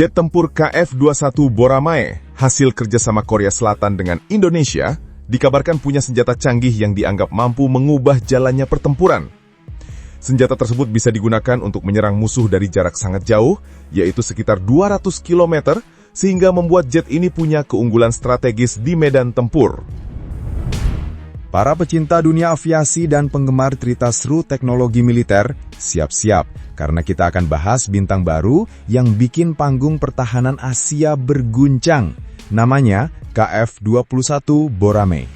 Jet tempur KF-21 Boramae, hasil kerjasama Korea Selatan dengan Indonesia, dikabarkan punya senjata canggih yang dianggap mampu mengubah jalannya pertempuran. Senjata tersebut bisa digunakan untuk menyerang musuh dari jarak sangat jauh, yaitu sekitar 200 km, sehingga membuat jet ini punya keunggulan strategis di medan tempur. Para pecinta dunia aviasi dan penggemar cerita seru teknologi militer, siap-siap, karena kita akan bahas bintang baru yang bikin panggung pertahanan Asia berguncang. Namanya KF-21 Boramae.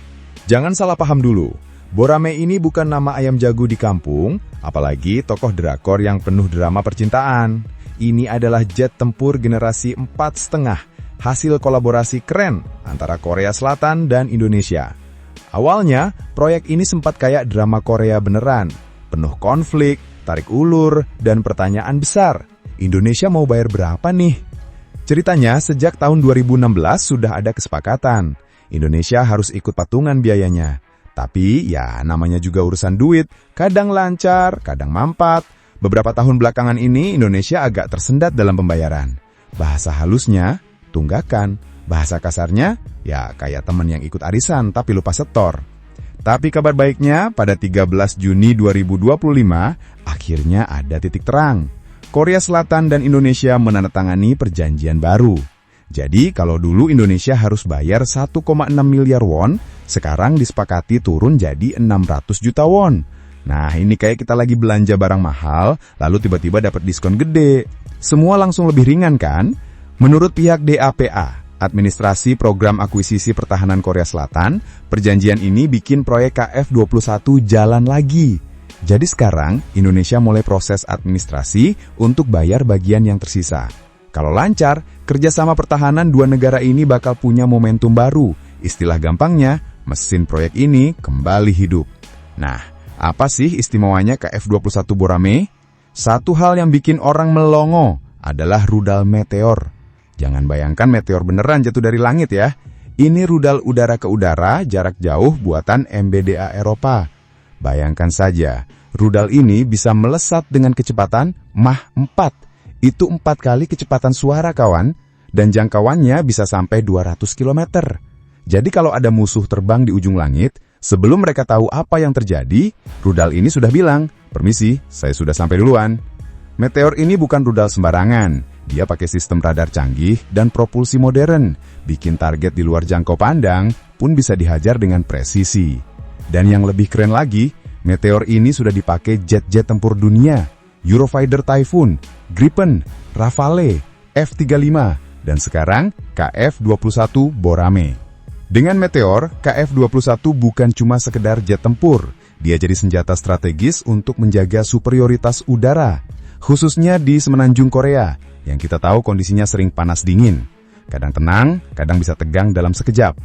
Jangan salah paham dulu, Boramae ini bukan nama ayam jago di kampung, apalagi tokoh drakor yang penuh drama percintaan. Ini adalah jet tempur generasi 4,5, hasil kolaborasi keren antara Korea Selatan dan Indonesia. Awalnya, proyek ini sempat kayak drama Korea beneran, penuh konflik, tarik ulur, dan pertanyaan besar. Indonesia mau bayar berapa nih? Ceritanya, sejak tahun 2016 sudah ada kesepakatan. Indonesia harus ikut patungan biayanya. Tapi, ya namanya juga urusan duit, kadang lancar, kadang mampat. Beberapa tahun belakangan ini, Indonesia agak tersendat dalam pembayaran. Bahasa halusnya, tunggakan. Bahasa kasarnya, ya kayak temen yang ikut arisan tapi lupa setor. Tapi kabar baiknya, pada 13 Juni 2025, akhirnya ada titik terang. Korea Selatan dan Indonesia menandatangani perjanjian baru. Jadi, kalau dulu Indonesia harus bayar 1,6 miliar won, sekarang disepakati turun jadi 600 juta won. Nah, ini kayak kita lagi belanja barang mahal, lalu tiba-tiba dapat diskon gede. Semua langsung lebih ringan kan? Menurut pihak DAPA, Administrasi Program Akuisisi Pertahanan Korea Selatan, perjanjian ini bikin proyek KF-21 jalan lagi. Jadi sekarang, Indonesia mulai proses administrasi untuk bayar bagian yang tersisa. Kalau lancar, kerjasama pertahanan dua negara ini bakal punya momentum baru. Istilah gampangnya, mesin proyek ini kembali hidup. Nah, apa sih istimewanya KF-21 Boramae? Satu hal yang bikin orang melongo adalah rudal meteor. Jangan bayangkan meteor beneran jatuh dari langit ya. Ini rudal udara ke udara jarak jauh buatan MBDA Eropa. Bayangkan saja, rudal ini bisa melesat dengan kecepatan Mach 4. Itu 4 kali kecepatan suara kawan, dan jangkauannya bisa sampai 200 km. Jadi kalau ada musuh terbang di ujung langit, sebelum mereka tahu apa yang terjadi, rudal ini sudah bilang, "Permisi, saya sudah sampai duluan." Meteor ini bukan rudal sembarangan. Dia pakai sistem radar canggih dan propulsi modern, bikin target di luar jangkau pandang pun bisa dihajar dengan presisi. Dan yang lebih keren lagi, meteor ini sudah dipakai jet-jet tempur dunia, Eurofighter Typhoon, Gripen, Rafale, F-35, dan sekarang KF-21 Boramae. Dengan meteor, KF-21 bukan cuma sekedar jet tempur, dia jadi senjata strategis untuk menjaga superioritas udara, khususnya di semenanjung Korea, yang kita tahu kondisinya sering panas dingin. Kadang tenang, kadang bisa tegang dalam sekejap.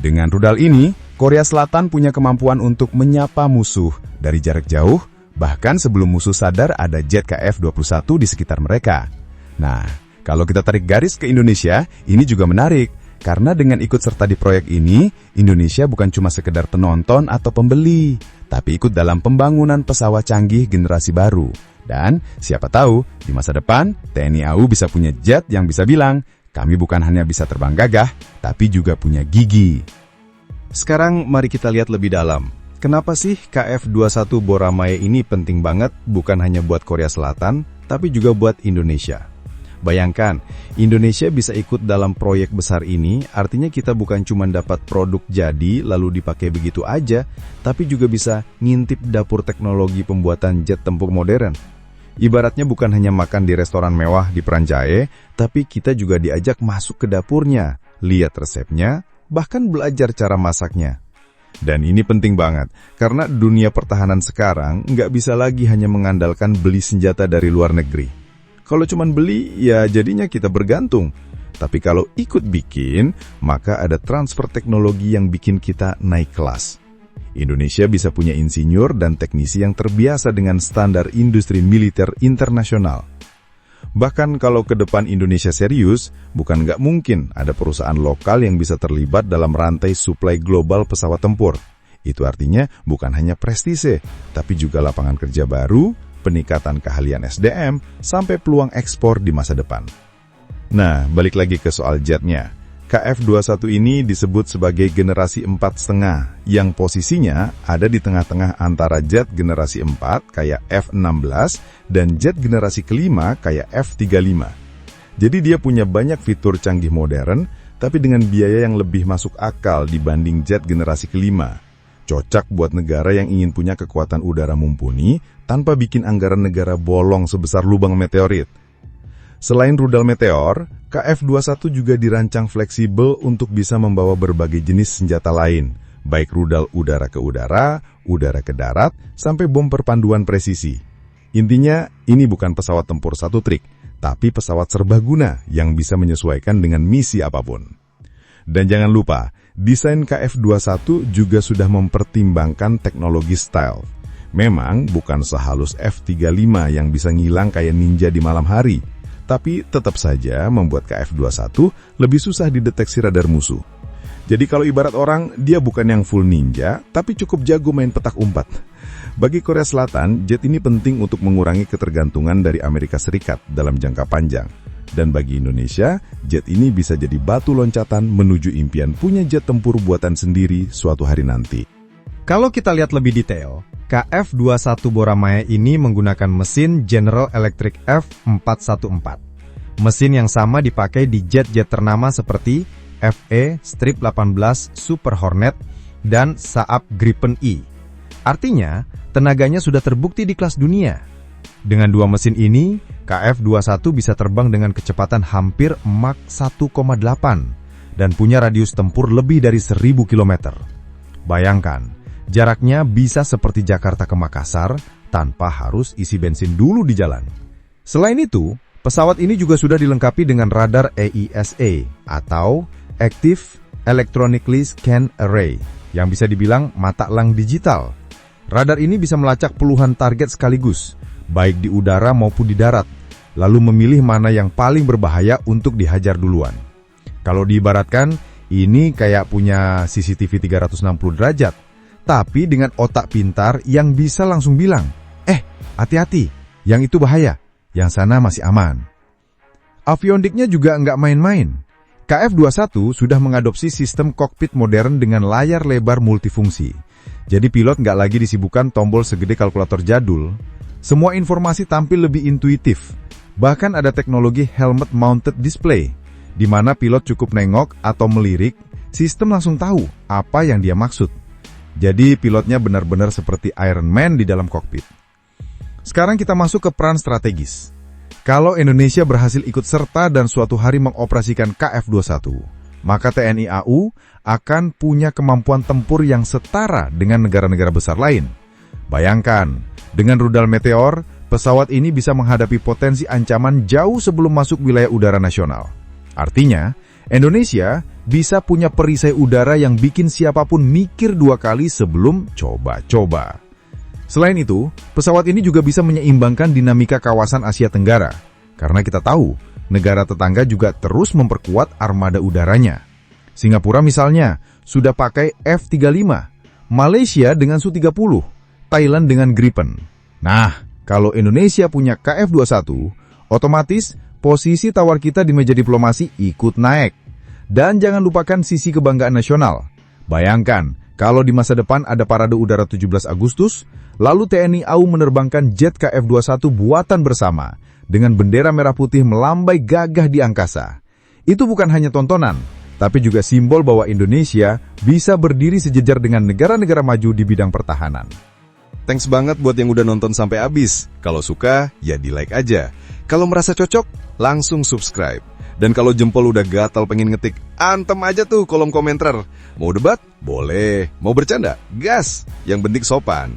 Dengan rudal ini, Korea Selatan punya kemampuan untuk menyapa musuh dari jarak jauh, bahkan sebelum musuh sadar ada jet KF-21 di sekitar mereka. Nah, kalau kita tarik garis ke Indonesia, ini juga menarik. Karena dengan ikut serta di proyek ini, Indonesia bukan cuma sekedar penonton atau pembeli, tapi ikut dalam pembangunan pesawat canggih generasi baru. Dan siapa tahu, di masa depan, TNI AU bisa punya jet yang bisa bilang, kami bukan hanya bisa terbang gagah, tapi juga punya gigi. Sekarang mari kita lihat lebih dalam. Kenapa sih KF-21 Boramae ini penting banget bukan hanya buat Korea Selatan, tapi juga buat Indonesia? Bayangkan, Indonesia bisa ikut dalam proyek besar ini, artinya kita bukan cuma dapat produk jadi lalu dipakai begitu aja, tapi juga bisa ngintip dapur teknologi pembuatan jet tempur modern. Ibaratnya bukan hanya makan di restoran mewah di Peranjae, tapi kita juga diajak masuk ke dapurnya, lihat resepnya, bahkan belajar cara masaknya. Dan ini penting banget, karena dunia pertahanan sekarang nggak bisa lagi hanya mengandalkan beli senjata dari luar negeri. Kalau cuma beli, ya jadinya kita bergantung. Tapi kalau ikut bikin, maka ada transfer teknologi yang bikin kita naik kelas. Indonesia bisa punya insinyur dan teknisi yang terbiasa dengan standar industri militer internasional. Bahkan kalau ke depan Indonesia serius, bukan nggak mungkin ada perusahaan lokal yang bisa terlibat dalam rantai suplai global pesawat tempur. Itu artinya bukan hanya prestise, tapi juga lapangan kerja baru, peningkatan keahlian SDM, sampai peluang ekspor di masa depan. Nah, balik lagi ke soal jetnya. KF-21 ini disebut sebagai generasi 4,5 yang posisinya ada di tengah-tengah antara jet generasi 4 kayak F-16 dan jet generasi kelima kayak F-35. Jadi dia punya banyak fitur canggih modern, tapi dengan biaya yang lebih masuk akal dibanding jet generasi kelima. Cocok buat negara yang ingin punya kekuatan udara mumpuni tanpa bikin anggaran negara bolong sebesar lubang meteorit. Selain rudal meteor, KF-21 juga dirancang fleksibel untuk bisa membawa berbagai jenis senjata lain, baik rudal udara ke darat, sampai bom perpanduan presisi. Intinya, ini bukan pesawat tempur satu trik, tapi pesawat serbaguna yang bisa menyesuaikan dengan misi apapun. Dan jangan lupa, desain KF-21 juga sudah mempertimbangkan teknologi stealth. Memang bukan sehalus F-35 yang bisa ngilang kayak ninja di malam hari, tapi tetap saja membuat KF-21 lebih susah dideteksi radar musuh. Jadi kalau ibarat orang, dia bukan yang full ninja, tapi cukup jago main petak umpat. Bagi Korea Selatan, jet ini penting untuk mengurangi ketergantungan dari Amerika Serikat dalam jangka panjang. Dan bagi Indonesia, jet ini bisa jadi batu loncatan menuju impian punya jet tempur buatan sendiri suatu hari nanti. Kalau kita lihat lebih detail, KF-21 Boramae ini menggunakan mesin General Electric F414. Mesin yang sama dipakai di jet-jet ternama seperti FA-18 Super Hornet dan Saab Gripen E. Artinya, tenaganya sudah terbukti di kelas dunia. Dengan dua mesin ini, KF-21 bisa terbang dengan kecepatan hampir Mach 1,8 dan punya radius tempur lebih dari 1000 km. Bayangkan, jaraknya bisa seperti Jakarta ke Makassar tanpa harus isi bensin dulu di jalan. Selain itu, pesawat ini juga sudah dilengkapi dengan radar AESA atau Active Electronically Scan Array yang bisa dibilang mata elang digital. Radar ini bisa melacak puluhan target sekaligus, baik di udara maupun di darat, lalu memilih mana yang paling berbahaya untuk dihajar duluan. Kalau diibaratkan, ini kayak punya CCTV 360 derajat, tapi dengan otak pintar yang bisa langsung bilang, hati-hati, yang itu bahaya, yang sana masih aman. Aviondiknya juga nggak main-main. KF-21 sudah mengadopsi sistem kokpit modern dengan layar lebar multifungsi. Jadi pilot nggak lagi disibukkan tombol segede kalkulator jadul. Semua informasi tampil lebih intuitif. Bahkan ada teknologi helmet mounted display, di mana pilot cukup nengok atau melirik, sistem langsung tahu apa yang dia maksud. Jadi pilotnya benar-benar seperti Iron Man di dalam kokpit. Sekarang kita masuk ke peran strategis. Kalau Indonesia berhasil ikut serta dan suatu hari mengoperasikan KF-21, maka TNI AU akan punya kemampuan tempur yang setara dengan negara-negara besar lain. Bayangkan, dengan rudal meteor, pesawat ini bisa menghadapi potensi ancaman jauh sebelum masuk wilayah udara nasional. Artinya, Indonesia bisa punya perisai udara yang bikin siapapun mikir dua kali sebelum coba-coba. Selain itu, pesawat ini juga bisa menyeimbangkan dinamika kawasan Asia Tenggara, karena kita tahu negara tetangga juga terus memperkuat armada udaranya. Singapura misalnya sudah pakai F-35, Malaysia dengan Su-30, Thailand dengan Gripen. Nah, kalau Indonesia punya KF-21, otomatis posisi tawar kita di meja diplomasi ikut naik. Dan jangan lupakan sisi kebanggaan nasional. Bayangkan, kalau di masa depan ada parade udara 17 Agustus, lalu TNI AU menerbangkan jet KF-21 buatan bersama, dengan bendera merah putih melambai gagah di angkasa. Itu bukan hanya tontonan, tapi juga simbol bahwa Indonesia bisa berdiri sejejar dengan negara-negara maju di bidang pertahanan. Thanks banget buat yang udah nonton sampai habis. Kalau suka, ya di-like aja. Kalau merasa cocok, langsung subscribe. Dan kalau jempol udah gatal pengen ngetik, antem aja tuh kolom komentar. Mau debat? Boleh. Mau bercanda? Gas. Yang penting sopan.